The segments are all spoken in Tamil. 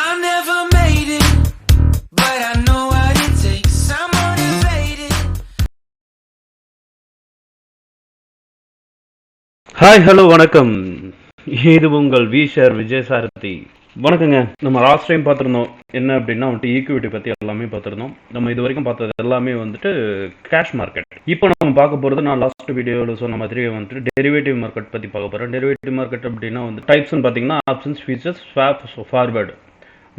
I never made it, but I know what it takes. I'm motivated. Hi hello வணக்கம். இது உங்கள் வி.ஷேர் விஜயசாரதி. வணக்கங்க. நம்ம லாஸ்ட் டைம் பார்த்துருந்தோம் என்ன அப்படின்னா வந்துட்டு ஈக்விட்டி பற்றி எல்லாமே பார்த்துருந்தோம். நம்ம இது வரைக்கும் பார்த்தது எல்லாமே வந்துட்டு கேஷ் மார்க்கெட். இப்போ நம்ம பார்க்க போகிறது நான் லாஸ்ட் வீடியோவில் சொன்ன மாதிரி வந்துட்டு டெரிவேட்டிவ் மார்க்கெட் பற்றி பார்க்க போகிறேன். டெரிவேட்டிவ் மார்க்கெட் அப்படின்னா வந்து டைப்ஸ்னு பார்த்தீங்கன்னா options, futures, swaps, forward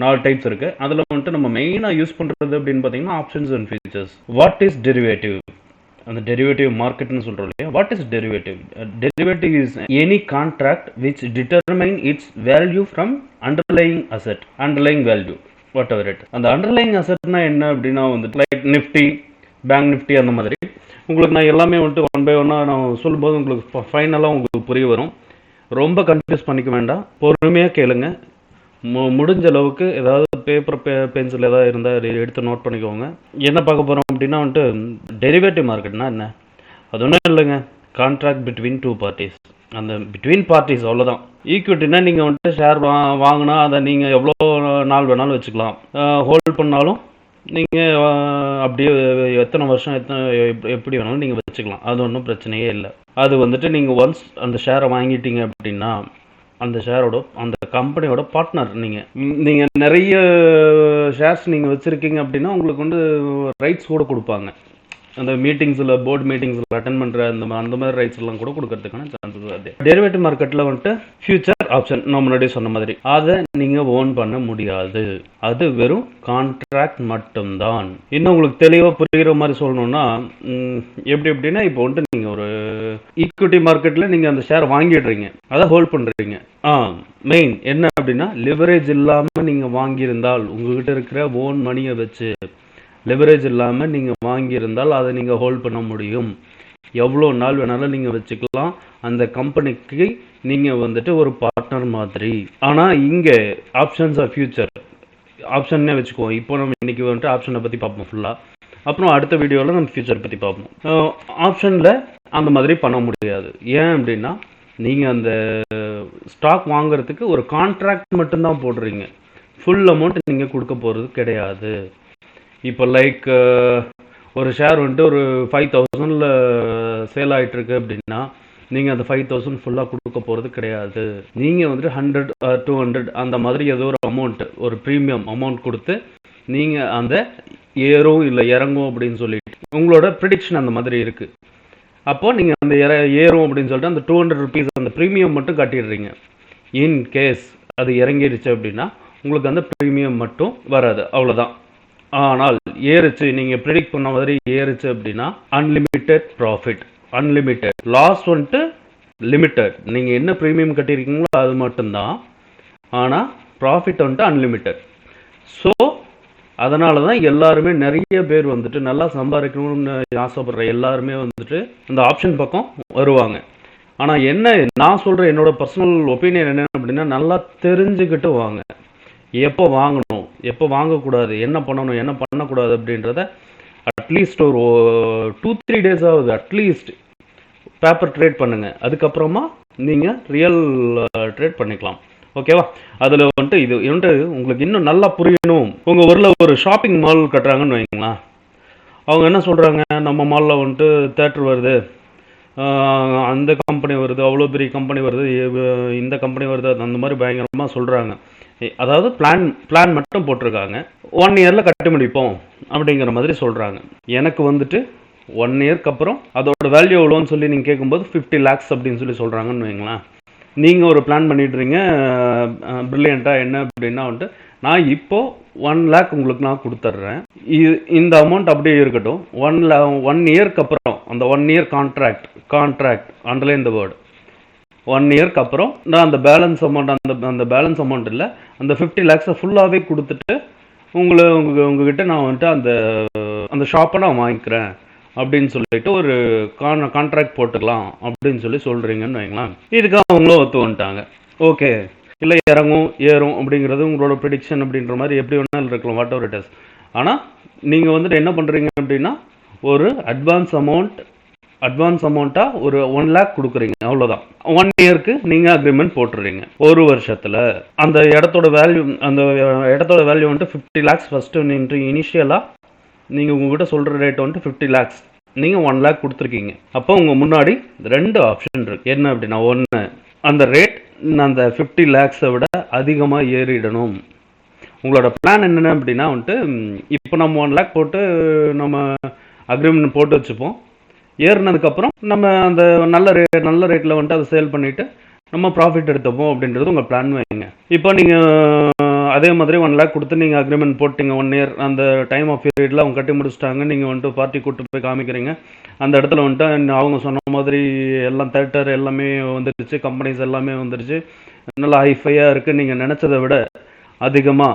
4 types இருக்குது. அதில் வந்துட்டு நம்ம மெயினாக யூஸ் பண்ணுறது அப்படின்னு பார்த்தீங்கன்னா options and futures. What is derivative? அந்த டெரிவேட்டிவ் மார்க்கெட்னு சொல்கிறோம் இல்லையா. What is derivative? Derivative is any contract which determine its value from underlying asset, underlying value whatever it. அந்த அண்டர்லைங் அசெட்னா என்ன அப்படின்னா வந்துட்டு லைக் நிஃப்டி, பேங்க் நிஃப்டி, அந்த மாதிரி உங்களுக்கு நான் எல்லாமே வந்துட்டு ஒன் பை ஒன்னாக நான் சொல்லும்போது உங்களுக்கு ஃபைனலாக உங்களுக்கு புரிய வரும். ரொம்ப கன்ஃபியூஸ் பண்ணிக்க வேண்டாம், பொறுமையாக கேளுங்க. முடிஞ்ச அளவுக்கு ஏதாவது பேப்பர் பென்சில் ஏதாவது இருந்தால் எடுத்து நோட் பண்ணிக்கோங்க. என்ன பார்க்க போகிறோம் அப்படின்னா வந்துட்டு டெரிவேட்டிவ் மார்க்கெட்னா என்ன? அது ஒன்றும் இல்லைங்க, கான்ட்ராக்ட் பிட்வீன் 2 பார்ட்டிஸ். அந்த பிட்வீன் பார்ட்டிஸ் அவ்வளோதான். ஈக்விட்டினா நீங்கள் வந்துட்டு ஷேர் வாங்கினா அதை நீங்கள் எவ்வளோ நாள் வேணாலும் வச்சுக்கலாம். ஹோல்ட் பண்ணாலும் நீங்கள் அப்படியே எத்தனை வருஷம் எப்படி வேணாலும் நீங்கள் வச்சுக்கலாம். அது ஒன்றும் பிரச்சனையே இல்லை. அது வந்துட்டு நீங்கள் ஒன்ஸ் அந்த ஷேரை வாங்கிட்டீங்க அப்படின்னா அந்த ஷேரோட அந்த கம்பெனியோட பார்ட்னர். நீங்கள் நிறைய ஷேர்ஸ் நீங்கள் வச்சுருக்கீங்க அப்படின்னா உங்களுக்கு வந்து ரைட்ஸ் கூட கொடுப்பாங்க. அந்த மீட்டிங்ஸில், போர்டு மீட்டிங்ஸில் அட்டன் பண்ணுற அந்த மாதிரி ரைட்ஸ் எல்லாம் கூட கொடுக்கறதுக்கான சான்சஸ் அது. டெரிவேட்டிவ் மார்க்கெட்டில் வந்துட்டு ஃபியூச்சர் ஆப்ஷன் நான் முன்னாடியே சொன்ன மாதிரி அதை நீங்கள் ஓன் பண்ண முடியாது. அது வெறும் கான்ட்ராக்ட் மட்டும்தான். இன்னும் உங்களுக்கு தெளிவாக புரிகிற மாதிரி சொல்லணும்னா எப்படின்னா இப்போ வந்துட்டு நீங்கள் ஒரு ஈக்விட்டி மார்க்கெட்டில் நீங்கள் அந்த ஷேர் வாங்கிடுறீங்க, அதை ஹோல்ட் பண்ணுறீங்க. மெயின் என்ன அப்படின்னா லிவரேஜ் இல்லாமல் நீங்கள் வாங்கியிருந்தால், உங்ககிட்ட இருக்கிற ஓன் மணியை வச்சு லெவரேஜ் இல்லாமல் நீங்கள் வாங்கியிருந்தால் அதை நீங்கள் ஹோல்ட் பண்ண முடியும். எவ்வளோ நாள் வேணாலும் நீங்கள் வச்சுக்கலாம். அந்த கம்பெனிக்கு நீங்கள் வந்துட்டு ஒரு பார்ட்னர் மாதிரி. ஆனால் இங்கே ஆப்ஷன்ஸ் ஆர் ஃபியூச்சர் ஆப்ஷன்னே வச்சுக்குவோம். இப்போ நம்ம இன்றைக்கி வந்துட்டு ஆப்ஷனை பற்றி பார்ப்போம் ஃபுல்லாக. அப்புறம் அடுத்த வீடியோவில் நம்ம ஃபியூச்சர் பற்றி பார்ப்போம். ஆப்ஷனில் அந்த மாதிரி பண்ண முடியாது. ஏன் அப்படின்னா நீங்கள் அந்த ஸ்டாக் வாங்குறதுக்கு ஒரு கான்ட்ராக்ட் மட்டும்தான் போடுறீங்க. ஃபுல் அமௌண்ட் நீங்கள் கொடுக்க போகிறது கிடையாது. இப்போ லைக் ஒரு ஷேர் வந்துட்டு ஒரு 5,000 சேல் ஆகிட்டுருக்கு அப்படின்னா நீங்கள் அந்த 5,000 ஃபுல்லாக கொடுக்க போகிறது கிடையாது. நீங்கள் வந்துட்டு 100 or 200 அந்த மாதிரி ஏதோ ஒரு அமௌண்ட், ஒரு ப்ரீமியம் அமௌண்ட் கொடுத்து நீங்கள் அந்த ஏறும் இல்லை இறங்கும் அப்படின்னு சொல்லிட்டு உங்களோட ப்ரிடிக்ஷன் அந்த மாதிரி இருக்குது. அப்போது நீங்கள் அந்த ஏறும் அப்படின்னு சொல்லிட்டு அந்த 200 rupees அந்த ப்ரீமியம் மட்டும் கட்டிடுறீங்க. இன் கேஸ் அது இறங்கிடுச்சு அப்படின்னா உங்களுக்கு அந்த ப்ரீமியம் மட்டும் வராது, அவ்வளோதான். ஆனால் ஏறுச்சு, நீங்கள் ப்ரிடிக்ட் பண்ண மாதிரி ஏறுச்சு அப்படின்னா அன்லிமிட்டெட் ப்ராஃபிட், அன்லிமிட்டெட் லாஸ் வந்துட்டு லிமிட்டட். நீங்கள் என்ன ப்ரீமியம் கட்டியிருக்கீங்களோ அது மட்டும்தான், ஆனால் ப்ராஃபிட் வந்துட்டு அன்லிமிட்டட். ஸோ அதனால தான் எல்லாருமே நிறைய பேர் வந்துட்டு நல்லா சம்பாதிக்கணும்னு ஆசைப்படுற எல்லாருமே வந்துட்டு இந்த ஆப்ஷன் பக்கம் வருவாங்க. ஆனால் என்ன நான் சொல்கிற என்னோட பர்சனல் ஒப்பீனியன் என்ன அப்படின்னா நல்லா தெரிஞ்சுக்கிட்டு வாங்க. எப்போ வாங்கணும், எப்போ வாங்கக்கூடாது, என்ன பண்ணணும், என்ன பண்ணக்கூடாது அப்படின்றத அட்லீஸ்ட் ஒரு 2-3 days ஆகுது அட்லீஸ்ட் பேப்பர் ட்ரேட் பண்ணுங்கள். அதுக்கப்புறமா நீங்கள் ரியல் ட்ரேட் பண்ணிக்கலாம். ஓகேவா? அதில் வந்துட்டு இது வந்துட்டு உங்களுக்கு இன்னும் நல்லா புரியணும். உங்கள் ஊரில் ஒரு ஷாப்பிங் மால் கட்டுறாங்கன்னு வைங்களா, அவங்க என்ன சொல்கிறாங்க, நம்ம மாலில் வந்துட்டு தேட்டர் வருது, அந்த கம்பெனி வருது, அவ்வளோ பெரிய கம்பெனி வருது, இந்த கம்பெனி வருது, அந்த மாதிரி பயங்கரமாக சொல்கிறாங்க. அதாவது பிளான் மட்டும் போட்டிருக்காங்க. 1 yearல கட்டி முடிப்போம் அப்படிங்கிற மாதிரி சொல்கிறாங்க. எனக்கு வந்துட்டு 1 yearக்கு அப்புறம் அதோட வேல்யூ எவ்வளோன்னு சொல்லி நீங்கள் கேட்கும்போது 50 lakhs அப்படின்னு சொல்லி சொல்கிறாங்கன்னு வைங்களேன். நீங்கள் ஒரு பிளான் பண்ணிடுறீங்க ப்ரில்லியண்ட்டாக. என்ன அப்படின்னா வந்துட்டு நான் இப்போது 1 lakh உங்களுக்கு நான் கொடுத்துட்றேன், இந்த அமௌண்ட் அப்படியே இருக்கட்டும். 1 yearக்கு அப்புறம் அந்த 1 year கான்ட்ராக்ட் அண்டர்லைன் த வேர்டு, 1 yearக்கு அப்புறம் நான் அந்த பேலன்ஸ் அமௌண்ட் அந்த பேலன்ஸ் அமௌண்ட் இல்லை, அந்த 50 lakhs ஃபுல்லாகவே கொடுத்துட்டு உங்ககிட்ட நான் வந்துட்டு அந்த ஷாப்பை நான் வாங்கிக்கிறேன் அப்படின்னு சொல்லிட்டு ஒரு கான்ட்ராக்ட் போட்டுக்கலாம் அப்படின்னு சொல்லி சொல்கிறீங்கன்னு வைங்களேன். இதுக்கு அவங்களும் ஒத்து வந்துட்டாங்க. ஓகே, இல்லை இறங்கும் ஏறும் அப்படிங்கிறது உங்களோட ப்ரிடிக்ஷன் அப்படின்ற மாதிரி எப்படி வேணாலும் இருக்கலாம், வாட் எவர் இட் இஸ். ஆனால் நீங்கள் வந்துட்டு என்ன பண்ணுறீங்க அப்படின்னா ஒரு அட்வான்ஸ் அமௌண்ட் அட்வான்ஸ் அமௌண்ட்டாக ஒரு 1 லேக் கொடுக்குறீங்க, அவ்வளோதான். 1 இயருக்கு நீங்கள் அக்ரிமெண்ட் போட்டுடுறீங்க. ஒரு வருஷத்தில் அந்த இடத்தோட வேல்யூ வந்துட்டு 50 லேக்ஸ் ஃபஸ்ட்டு நின்று இனிஷியலாக நீங்கள் உங்ககிட்ட சொல்கிற ரேட் வந்துட்டு 50 லேக்ஸ், நீங்கள் 1 லேக் கொடுத்துருக்கீங்க. அப்போ உங்கள் முன்னாடி 2 ஆப்ஷன் இருக்குது. என்ன அப்படின்னா, ஒன்று, அந்த ரேட் அந்த 50 லேக்ஸை விட அதிகமாக ஏறிடணும். உங்களோட பிளான் என்னென்ன அப்படின்னா வந்துட்டு, இப்போ நம்ம 1 லேக் போட்டு நம்ம அக்ரிமெண்ட் போட்டு வச்சுப்போம். ஏறினதுக்கப்புறம் நம்ம அந்த நல்ல ரேட்டில் வந்துட்டு அதை சேல் பண்ணிவிட்டு நம்ம ப்ராஃபிட் எடுத்துப்போம் அப்படின்றது உங்கள் பிளான் வைங்க. இப்போ நீங்கள் அதே மாதிரி 1 லேக் கொடுத்து நீங்கள் அக்ரிமெண்ட் போட்டிங்க 1 இயர். அந்த டைம் ஆஃப் பீரியடில் அவங்க கட்டி முடிச்சிட்டாங்க. நீங்கள் வந்துட்டு பார்ட்டி கூப்பிட்டு போய் காமிக்கிறீங்க. அந்த இடத்துல வந்துட்டு அவங்க சொன்ன மாதிரி எல்லாம் தேட்டர் எல்லாமே வந்துடுச்சு, கம்பெனிஸ் எல்லாமே வந்துடுச்சு, நல்லா ஹைஃபையாக இருக்குது. நீங்கள் நினச்சதை விட அதிகமாக,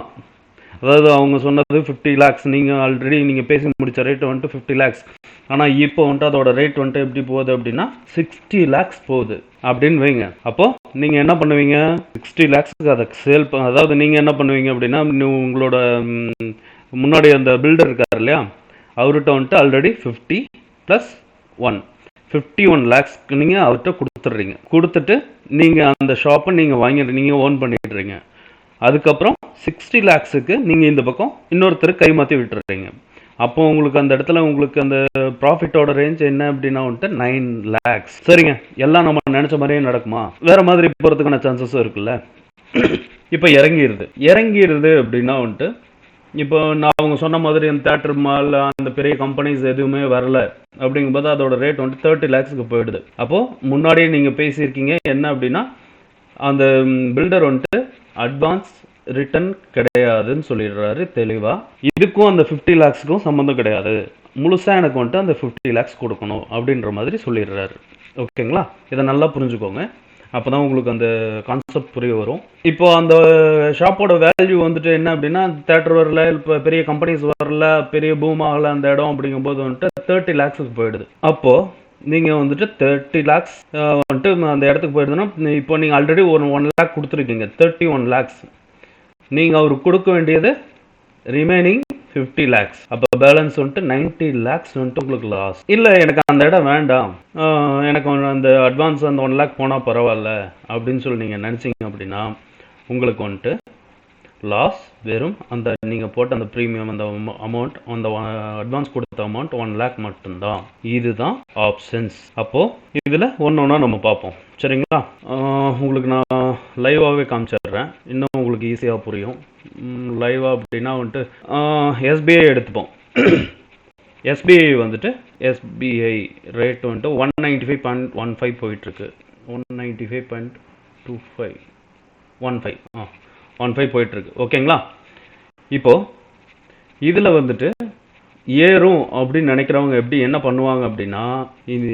அதாவது அவங்க சொன்னது 50 லேக்ஸ், நீங்கள் ஆல்ரெடி நீங்கள் பேசி முடித்த ரேட் வந்துட்டு 50 லேக்ஸ். ஆனால் இப்போ வந்துட்டு அதோட ரேட் வந்துட்டு எப்படி போகுது அப்படின்னா 60 லேக்ஸ் போகுது அப்படின்னு வைங்க. அப்போது நீங்கள் என்ன பண்ணுவீங்க? 60 லேக்ஸுக்கு அதை சேல் அதாவது நீங்கள் என்ன பண்ணுவீங்க அப்படின்னா, உங்களோட முன்னாடி அந்த பில்டர் இருக்கார் இல்லையா, அவர்கிட்ட வந்துட்டு ஆல்ரெடி 50 + 1 51 லேக்ஸ்க்கு நீங்கள் அவர்கிட்ட கொடுத்துட்றீங்க. கொடுத்துட்டு நீங்கள் அந்த ஷாப்பை நீங்கள் ஓன் பண்ணிடுறீங்க. அதுக்கப்புறம் 60 லேக்ஸுக்கு நீங்கள் இந்த பக்கம் இன்னொருத்தர் கைமாற்றி விட்டுறீங்க. அப்போ உங்களுக்கு அந்த இடத்துல உங்களுக்கு அந்த ப்ராஃபிட்டோட ரேஞ்ச் என்ன அப்படின்னா வந்துட்டு 9 லேக்ஸ். சரிங்க, எல்லாம் நம்ம நினச்ச மாதிரியே நடக்குமா? வேறு மாதிரி போகிறதுக்கான சான்சஸும் இருக்குல்ல. இப்போ இறங்கிடுது அப்படின்னா வந்துட்டு, இப்போ நான் அவங்க சொன்ன மாதிரி அந்த தேட்டர் மால் அந்த பெரிய கம்பெனிஸ் எதுவுமே வரல அப்படிங்கும்போது அதோட ரேட் வந்துட்டு 30 லேக்ஸுக்கு போயிடுது. அப்போது முன்னாடியே நீங்கள் பேசியிருக்கீங்க என்ன அப்படின்னா, அந்த பில்டர் வந்துட்டு அட்வான்ஸ் ரிட்டர்ன் கிடையாதுன்னு சொல்லிடுறாரு தெளிவாக. இதுக்கும் அந்த 50 லேக்ஸுக்கும் சம்மந்தம் கிடையாது, முழுசாக எனக்கு வந்துட்டு அந்த 50 லேக்ஸ் கொடுக்கணும் அப்படின்ற மாதிரி சொல்லிடுறாரு. ஓகேங்களா? இதை நல்லா புரிஞ்சுக்கோங்க, அப்போ தான் உங்களுக்கு அந்த கான்செப்ட் புரிய வரும். இப்போ அந்த ஷாப்போட வேல்யூ வந்துட்டு என்ன அப்படின்னா, தேட்டர் வரல, இப்போ பெரிய கம்பெனிஸ் வரல, பெரிய பூம் ஆகலை அந்த இடம் அப்படிங்கும்போது வந்துட்டு 30 லேக்ஸுக்கு போயிடுது. அப்போது நீங்கள் வந்துட்டு 30 லேக்ஸ் வந்துட்டு அந்த இடத்துக்கு போயிடுதுன்னா, இப்போ நீங்கள் ஆல்ரெடி ஒரு 1 லேக் கொடுத்துருக்கீங்க, 31 லேக்ஸ். நீங்கள் அவருக்கு கொடுக்க வேண்டியது ரிமைனிங் 50 லேக்ஸ். அப்போ பேலன்ஸ் வந்துட்டு 90 லேக்ஸ் வந்துட்டு உங்களுக்கு லாஸ். இல்லை, எனக்கு அந்த இடம் வேண்டாம், எனக்கு அந்த அட்வான்ஸ் அந்த 1 லேக் போனால் பரவாயில்ல அப்படின்னு சொல்லி நீங்கள் நினச்சிங்க அப்படின்னா, உங்களுக்கு வந்துட்டு லாஸ் வெறும் அந்த நீங்கள் போட்ட அந்த ப்ரீமியம் அந்த அமௌண்ட், அந்த அட்வான்ஸ் கொடுத்த அமௌண்ட் 1 லேக் மட்டும்தான். இதுதான் ஆப்ஷன்ஸ். அப்போது இதில் ஒன்று நம்ம பார்ப்போம். சரிங்களா? உங்களுக்கு நான் லைவாகவே காமிச்சிடுறேன், இன்னும் உங்களுக்கு ஈஸியாக புரியும். லைவாக அப்படின்னா வந்துட்டு எஸ்பிஐ எடுத்துப்போம். எஸ்பிஐ வந்துட்டு எஸ்பிஐ ரேட் வந்துட்டு 195.15 போயிட்டுருக்கு. 195.25 15 போயிட்டுருக்கு. ஓகேங்களா? இப்போது இதில் வந்துட்டு ஏறும் அப்படின்னு நினைக்கிறவங்க என்ன பண்ணுவாங்க அப்படின்னா, இது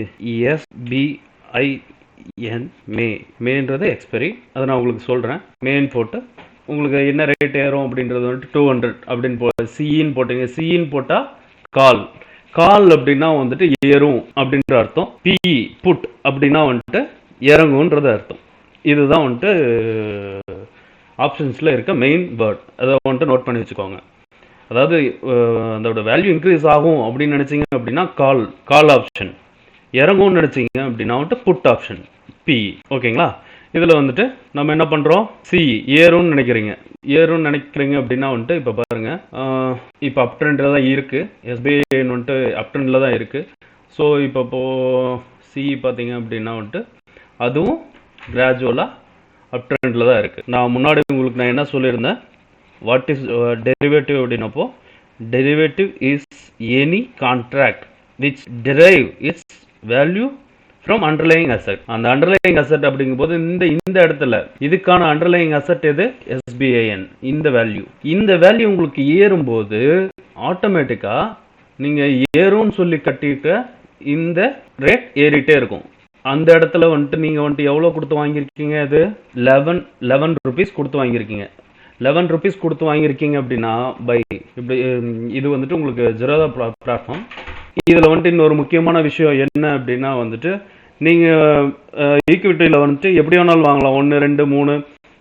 SBIN மேன்றது எக்ஸ்பெரி, அதை நான் உங்களுக்கு சொல்கிறேன். மேன் போட்டு உங்களுக்கு என்ன ரேட் ஏறும் அப்படின்றது வந்துட்டு 200 அப்படின்னு சிஇன்னு போட்டீங்க. சிஇன்னு போட்டால் கால் அப்படின்னா வந்துட்டு ஏறும் அப்படின்ற அர்த்தம். பிஇ புட் அப்படின்னா வந்துட்டு இறங்குன்றது அர்த்தம். இதுதான் வந்துட்டு ஆப்ஷன்ஸில் இருக்க மெயின் வேர்ட். அதை வந்துட்டு நோட் பண்ணி வச்சுக்கோங்க. அதாவது அதோட வேல்யூ இன்க்ரீஸ் ஆகும் அப்படின்னு நினச்சிங்க அப்படின்னா கால் ஆப்ஷன், இறங்கும்னு நினச்சிங்க அப்படின்னா வந்துட்டு புட் ஆப்ஷன் பிஇ. ஓகேங்களா? இதில் வந்துட்டு நம்ம என்ன பண்ணுறோம், சிஇ ஏறும்னு நினைக்கிறீங்க அப்படின்னா வந்துட்டு இப்போ பாருங்கள், இப்போ அப் ட்ரெண்டில் தான் இருக்குது. எஸ்பிஐ வந்துட்டு அப் ட்ரெண்டில் தான் இருக்குது. ஸோ இப்போ சிஇ பார்த்தீங்க அப்படின்னா வந்துட்டு அதுவும் கிராஜுவலாக அப் ட்ரெண்டில் தான் இருக்குது. நான் முன்னாடி உங்களுக்கு நான் என்ன சொல்லியிருந்தேன், வாட் இஸ் டெரிவேட்டிவ் அப்படின்னப்போ, derivative is any contract which derive its value from underlying asset. அந்த அண்டர்லையிங் அசெட் அப்படிங்கும்போது இந்த இடத்துல இதுக்கான அண்டர்லையிங் அசெட் எது? SBIN. இந்த வேல்யூ உங்களுக்கு ஏறும்போது ஆட்டோமேட்டிக்காக நீங்கள் ஏறும்னு சொல்லி கட்டிட்டு இந்த ரேட் ஏறிட்டே இருக்கும். அந்த இடத்துல வந்துட்டு நீங்கள் வந்துட்டு எவ்வளோ கொடுத்து வாங்கியிருக்கீங்க? அது 11 ருபீஸ் கொடுத்து வாங்கியிருக்கீங்க. 11 ருபீஸ் கொடுத்து வாங்கியிருக்கீங்க அப்படின்னா இப்படி இது வந்துட்டு உங்களுக்கு ஜெரோதா பிளாட்ஃபார்ம். இதில் வந்துட்டு இன்னொரு முக்கியமான விஷயம் என்ன அப்படின்னா வந்துட்டு, நீங்கள் ஈக்விட்டியில் வந்துட்டு எப்படி வேணாலும் வாங்கலாம். 1 2 3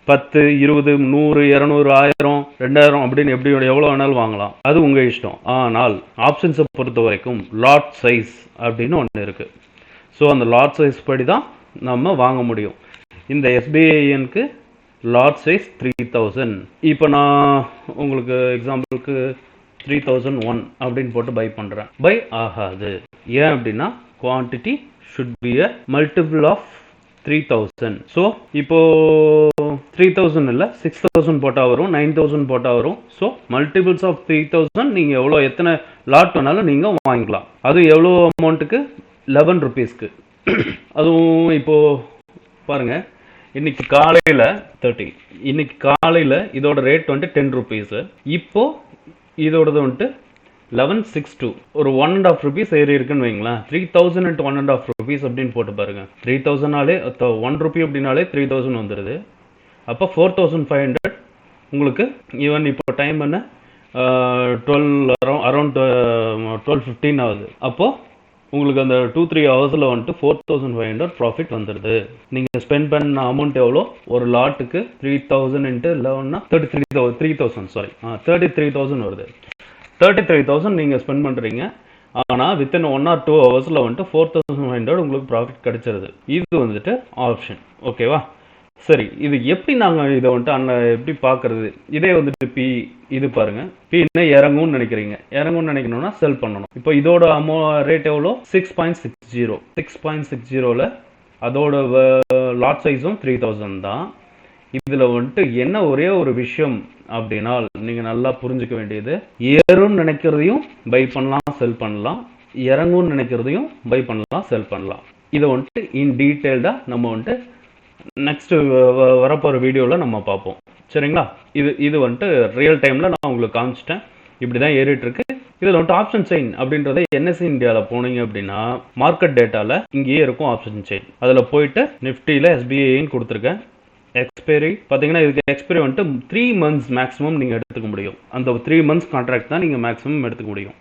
10 20 100 200 1000 2000 அப்படின்னு எவ்வளோ வேணாலும் வாங்கலாம். அது உங்கள் இஷ்டம். ஆனால் ஆப்ஷன்ஸை பொறுத்த வரைக்கும் லாட் சைஸ் அப்படின்னு ஒன்று இருக்குது. ஸோ அந்த லாட் சைஸ் படி தான் நம்ம வாங்க முடியும். இந்த எஸ்பிஐஎனுக்கு லாட் சைஸ் 3000. இப்போ நான் உங்களுக்கு எக்ஸாம்பிளுக்கு 3001 அப்படின்னு போட்டு பை பண்ணுறேன். பை ஆகாது. ஏன் அப்படின்னா quantity should be a multiple of 3000. So இப்போ 3000 இல்லை 6000 போட்டால் வரும், 9000 போட்டால் வரும். ஸோ மல்டிபிள்ஸ் ஆஃப் 3000 நீங்கள் எவ்வளோ எத்தனை லாட் வேணாலும் நீங்கள் வாங்கிக்கலாம். அது எவ்வளோ அமௌண்ட்டுக்கு? 11 ருபீஸ்க்கு. அதுவும் இப்போ பாருங்க, இன்னைக்கு காலையில் 30, இன்னைக்கு காலையில் இதோட ரேட் வந்துட்டு 10 ருபீஸு. இப்போ இதோடது வந்துட்டு 1162, ஒரு 1.5 rupees ஏறி இருக்குன்னு வைங்களேன். 3000 into 1.5 rupees அப்படின்னு போட்டு பாருங்க. 3000நாலே 1 rupee அப்படின்னாலே 3000 வந்துடுது. அப்போ 4500 உங்களுக்கு. ஈவன் இப்போ டைம் என்ன 12 12:15 ஆகுது. அப்போ உங்களுக்கு அந்த 2-3 ஹவர்ஸில் வந்துட்டு 4500 ப்ராஃபிட் வந்துடுது. நீங்கள் ஸ்பெண்ட் பண்ண அமௌண்ட் எவ்வளோ? ஒரு லாட்டுக்கு 3000 into 11னா 33,000 வருது. 33,000 நீங்கள் ஸ்பெண்ட் பண்ணுறீங்க. ஆனால் வித்தின் 1 or 2 ஹவர்ஸில் வந்துட்டு 4500 உங்களுக்கு ப்ராஃபிட் கிடைச்சிருது. இது வந்துட்டு ஆப்ஷன். ஓகேவா? சரி, இது எப்படி நாங்கள் இதை வந்துட்டு எப்படி பார்க்குறது? இதே வந்துட்டு பி, இது பாருங்கள், பி இன்னும் இறங்கும்னு நினைக்கிறீங்க. இறங்கும்னு நினைக்கணும்னா செல் பண்ணணும். இப்போ இதோட ரேட் எவ்வளோ? 6.60. 6.60ல் அதோட லாட் சைஸும் 3000 தான். இதில் வந்துட்டு என்ன ஒரே ஒரு விஷயம் அப்படின்னா, நீங்கள் நல்லா புரிஞ்சுக்க வேண்டியது, ஏறும்னு நினைக்கிறதையும் பை பண்ணலாம், செல் பண்ணலாம். இறங்கும்னு நினைக்கிறதையும் பை பண்ணலாம், செல் பண்ணலாம். இதை வந்துட்டு இன் டீட்டெயில்டாக நம்ம வந்துட்டு நெக்ஸ்ட் வரப்போகிற வீடியோவில் நம்ம பார்ப்போம். சரிங்களா? இது வந்துட்டு ரியல் டைமில் நான் உங்களுக்கு காமிச்சிட்டேன். இப்படி தான் ஏறிட்டுருக்கு. இதில் வந்துட்டு ஆப்ஷன் செயின் அப்படின்றத என்எஸ்சி இந்தியாவில் போனீங்க அப்படின்னா மார்க்கெட் டேட்டாவில் இங்கேயே இருக்கும் ஆப்ஷன் செயின். அதில் போயிட்டு நிஃப்டியில் எஸ்பிஐன்னு கொடுத்துருக்கேன். எக்ஸ்பைரி பார்த்தீங்கன்னா இதுக்கு எக்ஸ்பைரி வந்துட்டு 3 months மேக்ஸிமம் நீங்கள் எடுத்துக்க முடியும். அந்த 3 months கான்ட்ராக்ட் தான் நீங்கள் மேக்ஸிமம் எடுத்துக்க முடியும்.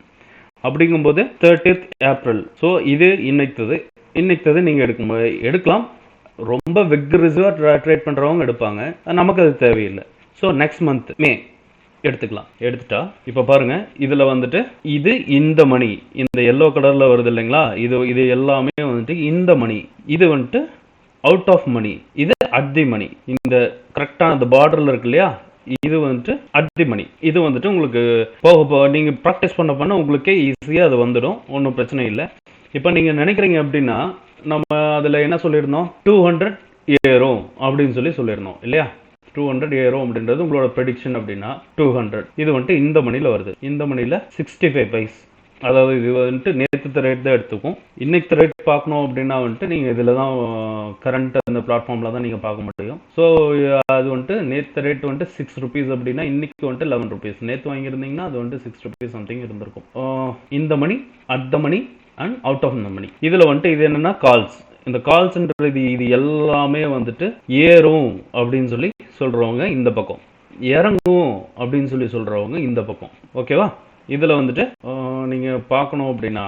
அப்படிங்கும்போது 30th April. ஸோ இது இன்னைக்கு நீங்கள் எடுக்கலாம். ரொம்ப விக்ரிஸாக ட்ரேட் பண்ணுறவங்க எடுப்பாங்க. நமக்கு அது தேவையில்லை. ஸோ நெக்ஸ்ட் மந்த் மே எடுத்துக்கலாம். எடுத்துட்டா இப்போ பாருங்கள், இதில் வந்துட்டு இது இந்த மணி, இந்த எல்லோ கலரில் வருது இல்லைங்களா? இது எல்லாமே வந்துட்டு இந்த மணி. இது வந்துட்டு அவுட் ஆஃப் மணி. இது அட் தி மணி. இந்த கரெக்டான அந்த பார்டரில் இருக்கு இல்லையா? இது வந்துட்டு அட் தி மணி. இது வந்துட்டு உங்களுக்கு போக நீங்கள் ப்ராக்டிஸ் பண்ண உங்களுக்கே ஈஸியாக அது வந்துடும். ஒன்றும் பிரச்சனை இல்லை. இப்போ நீங்கள் நினைக்கிறீங்க அப்படின்னா நம்ம அதில் என்ன சொல்லியிருந்தோம்? 200 ஏறும் அப்படின்னு சொல்லியிருந்தோம் இல்லையா? 200 ஏறும் அப்படின்றது உங்களோட ப்ரெடிக்ஷன். அப்படின்னா 200 இது வந்துட்டு இந்த மணியில் வருது. இந்த மணியில் 65 பைஸ். அதாவது இது வந்துட்டு நேற்று ரேட் தான் எடுத்துக்கும். இன்னைக்கு ரேட் பார்க்கணும் அப்படின்னா வந்துட்டு நீங்கள் இதில் தான் கரண்ட் அந்த பிளாட்ஃபார்மில் தான் நீங்கள் பார்க்க முடியும். ஸோ அது வந்துட்டு நேற்று ரேட் வந்துட்டு 6 rupees அப்படின்னா இன்னைக்கு வந்துட்டு 11 rupees. நேற்று வாங்கியிருந்தீங்கன்னா அது வந்துட்டு 6 rupees சம்திங் இருந்திருக்கும். இந்த money, at the money and out of the money. இதில் வந்துட்டு இது என்னென்னா கால்ஸ். இந்த கால்ஸ்ன்றது இது எல்லாமே வந்துட்டு ஏறும் அப்படின்னு சொல்கிறவங்க இந்த பக்கம், இறங்கும் அப்படின்னு சொல்கிறவங்க இந்த பக்கம். ஓகேவா? இதில் வந்துட்டு நீங்கள் பார்க்கணும் அப்படின்னா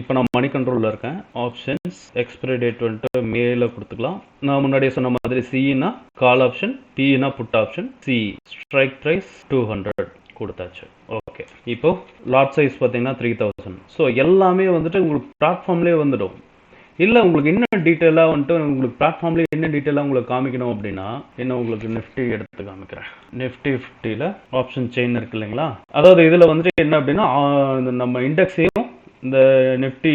இப்போ நான் மணி கண்ட்ரோலில் இருக்கேன். ஆப்ஷன்ஸ் எக்ஸ்பைரி டேட் வந்துட்டு மேல கொடுத்துக்கலாம். நான் முன்னாடியே சொன்ன மாதிரி சினா கால் ஆப்ஷன், பினா put option, C strike price 200 கொடுத்தாச்சு. ஓகே, இப்போ லாட் சைஸ் பார்த்தீங்கன்னா 3000. ஸோ எல்லாமே வந்துட்டு உங்களுக்கு பிளாட்ஃபார்ம்லேயே வந்துடும். இல்லை உங்களுக்கு இன்னும் டீட்டெயிலாக வந்துட்டு உங்களுக்கு பிளாட்ஃபார்ம்லேயே என்ன டீட்டெயிலாக உங்களுக்கு காமிக்கணும் அப்படின்னா என்ன, உங்களுக்கு நிஃப்டி எடுத்து காமிக்கிறேன். நிஃப்டி 50ல் ஆப்ஷன் செயின் இருக்கு இல்லைங்களா? அதாவது இதில் வந்துட்டு என்ன அப்படின்னா நம்ம இண்டெக்ஸையும் இந்த நிஃப்டி,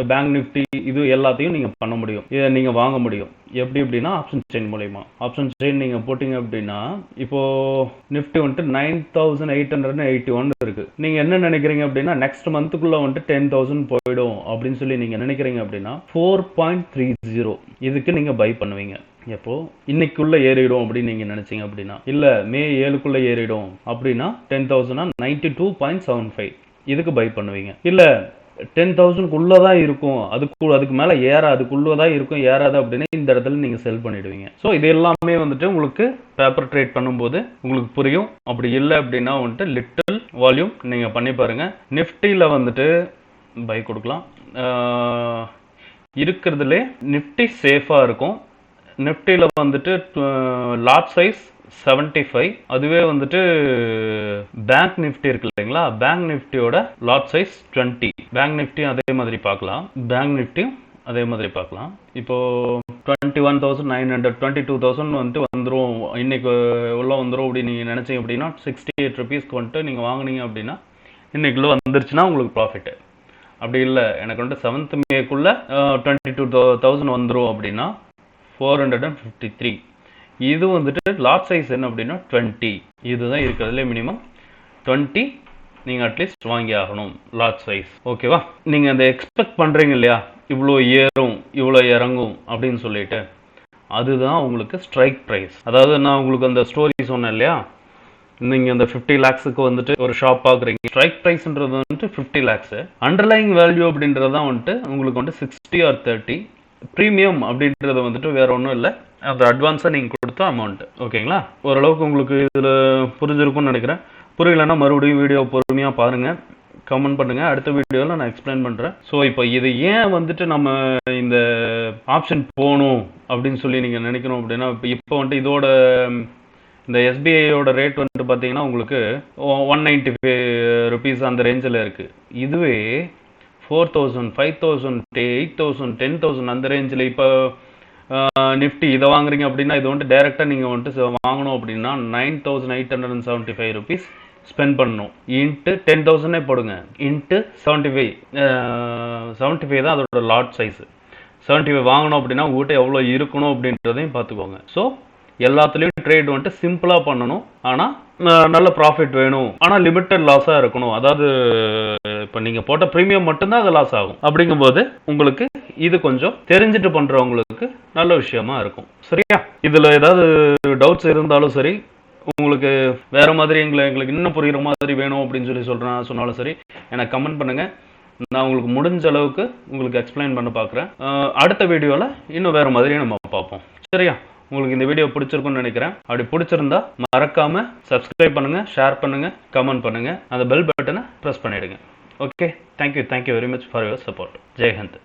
பேங்க் நிஃப்டி, இது எல்லாத்தையும் நீங்கள் பண்ண முடியும். இதை நீங்கள் வாங்க முடியும். எப்படி அப்படின்னா ஆப்ஷன் செயின் மூலயமா. ஆப்ஷன் செயின் நீங்கள் போட்டிங்க அப்படின்னா இப்போது நிஃப்டி வந்துட்டு 9881 இருக்குது. நீங்கள் என்ன நினைக்கிறீங்க அப்படின்னா நெக்ஸ்ட் மந்த்துக்குள்ளே வந்துட்டு 10,000 போயிடும் அப்படின்னு நீங்கள் நினைக்கிறீங்க அப்படின்னா 4.30 இதுக்கு நீங்கள் பை பண்ணுவீங்க. எப்போ இன்னைக்குள்ள ஏறிடும் அப்படின்னு நீங்கள் நினச்சிங்க அப்படின்னா, இல்லை மே 7க்குள்ளே ஏறிடும் அப்படின்னா 10,000 92.75 இதுக்கு பை பண்ணுவீங்க. இல்லை 10,000க்குள்ளே தான் இருக்கும், அதுக்கு மேலே அதுக்குள்ளே தான் இருக்கும், ஏறாது அப்படின்னு இந்த இடத்துல நீங்கள் செல் பண்ணிடுவீங்க. ஸோ இது எல்லாமே வந்துட்டு உங்களுக்கு பேப்பர் ட்ரேட் பண்ணும்போது உங்களுக்கு புரியும். அப்படி இல்லை அப்படின்னா வந்துட்டு லிட்டில் வால்யூம் நீங்கள் பண்ணி பாருங்கள். நிஃப்டியில் வந்துட்டு பை கொடுக்கலாம். இருக்கிறதுலே நிஃப்டி சேஃபாக இருக்கும். நிஃப்டியில் வந்துட்டு லாட் சைஸ் 75. அதுவே வந்துட்டு பேங்க் நிஃப்டி இருக்கு இல்லைங்களா? பேங்க் நிஃப்டியோட லாட் சைஸ் 20. பேங்க் நிஃப்டி அதே மாதிரி பார்க்கலாம். பேங்க் நிஃப்டி அதே மாதிரி பார்க்கலாம். இப்போது 21,900 22,000 வந்துட்டு வந்துடும், இன்றைக்கி உள்ள வந்துடும் அப்படின்னு நீங்கள் நினச்சிங்க அப்படின்னா 68 ருபீஸ்க்கு வந்துட்டு நீங்கள் வாங்கினீங்க அப்படின்னா இன்றைக்குள்ளே வந்துருச்சுன்னா உங்களுக்கு ப்ராஃபிட்டு. அப்படி இல்லை எனக்கு வந்துட்டு 7th மேக்குள்ளே 22,000 வந்துடும் அப்படின்னா 453. இது வந்துட்டு லாட் சைஸ் என்ன அப்படின்னா 20. இதுதான் இருக்கிறதுலே மினிமம் 20 நீங்கள் அட்லீஸ்ட் வாங்கி ஆகணும் லாட் சைஸ். ஓகேவா? நீங்கள் அந்த எக்ஸ்பெக்ட் பண்ணுறீங்க இல்லையா, இவ்வளோ ஏறும் இவ்வளோ இறங்கும் அப்படின்னு சொல்லிட்டு, அதுதான் உங்களுக்கு ஸ்ட்ரைக் ப்ரைஸ். அதாவது நான் உங்களுக்கு அந்த ஸ்டோரி சொன்னேன் இல்லையா, நீங்கள் அந்த 50 lakhsக்கு வந்துட்டு ஒரு ஷாப் பார்க்குறீங்க, ஸ்ட்ரைக் ப்ரைஸ்ன்றது வந்துட்டு 50 lakhs, அண்டர்லைங் வேல்யூ அப்படின்றது தான் வந்துட்டு உங்களுக்கு வந்துட்டு 60 or 30. ப்ரீமியம் அப்படின்றது வந்துட்டு வேற ஒன்றும் இல்லை, அந்த அட்வான்ஸாக நீங்கள் கொடுத்த அமௌண்ட். ஓகேங்களா? ஓரளவுக்கு உங்களுக்கு இதில் புரிஞ்சிருக்கும்னு நினைக்கிறேன். புரியலன்னா மறுபடியும் வீடியோ பொறுமையாக பாருங்கள், கமெண்ட் பண்ணுங்கள், அடுத்த வீடியோவில் நான் எக்ஸ்பிளைன் பண்ணுறேன். ஸோ இப்போ இது ஏன் வந்துட்டு நம்ம இந்த ஆப்ஷன் போகணும் அப்படின்னு சொல்லி நீங்கள் நினைக்கணும் அப்படின்னா, இப்போ வந்துட்டு இதோட இந்த எஸ்பிஐயோட ரேட் வந்துட்டு பார்த்தீங்கன்னா உங்களுக்கு 195 ருபீஸ் அந்த ரேஞ்சில் இருக்குது. இதுவே 4,000 5,000 8,000 10,000 அந்த ரேஞ்சில் இப்போ நிஃப்டி இதை வாங்குறீங்க அப்படின்னா இது வந்துட்டு டைரெக்டாக நீங்கள் வந்துட்டு வாங்கணும் அப்படின்னா 9,875 ருபீஸ் ஸ்பெண்ட் பண்ணணும். இன்ட்டு 10,000 போடுங்க, இன்ட்டு 75 தான் அதோட லாட் சைஸு. 75 வாங்கணும் அப்படின்னா உங்கள்கிட்ட எவ்வளோ இருக்கணும் அப்படின்றதையும் பார்த்துக்கோங்க. ஸோ எல்லாத்துலேயும் ட்ரேட் வந்துட்டு சிம்பிளாக பண்ணணும், ஆனால் நல்ல ப்ராஃபிட் வேணும், ஆனால் லிமிட்டட் லாஸாக இருக்கணும். அதாவது இப்போ நீங்கள் போட்ட ப்ரீமியம் மட்டும்தான் அது லாஸ் ஆகும். அப்படிங்கும்போது உங்களுக்கு இது கொஞ்சம் தெரிஞ்சுட்டு பண்ணுறவங்களுக்கு நல்ல விஷயமா இருக்கும். சரியா? இதில் ஏதாவது டவுட்ஸ் இருந்தாலும் சரி, உங்களுக்கு வேறு மாதிரி எங்களுக்கு இன்னும் புரிகிற மாதிரி வேணும் அப்படின்னு சொல்லி சொன்னாலும் சரி, எனக்கு கமெண்ட் பண்ணுங்கள். நான் உங்களுக்கு முடிஞ்ச அளவுக்கு உங்களுக்கு எக்ஸ்பிளைன் பண்ண பார்க்குறேன். அடுத்த வீடியோவில் இன்னும் வேறு மாதிரி நம்ம பார்ப்போம். சரியா? உங்களுக்கு இந்த வீடியோ பிடிச்சிருக்குன்னு நினைக்கிறேன். அப்படி பிடிச்சிருந்தா மறக்காமல் சப்ஸ்கிரைப் பண்ணுங்கள், ஷேர் பண்ணுங்கள், கமெண்ட் பண்ணுங்கள், அந்த பெல் பட்டனை ப்ரெஸ் பண்ணிவிடுங்க. Okay, thank you very much for your support. Jai Hind.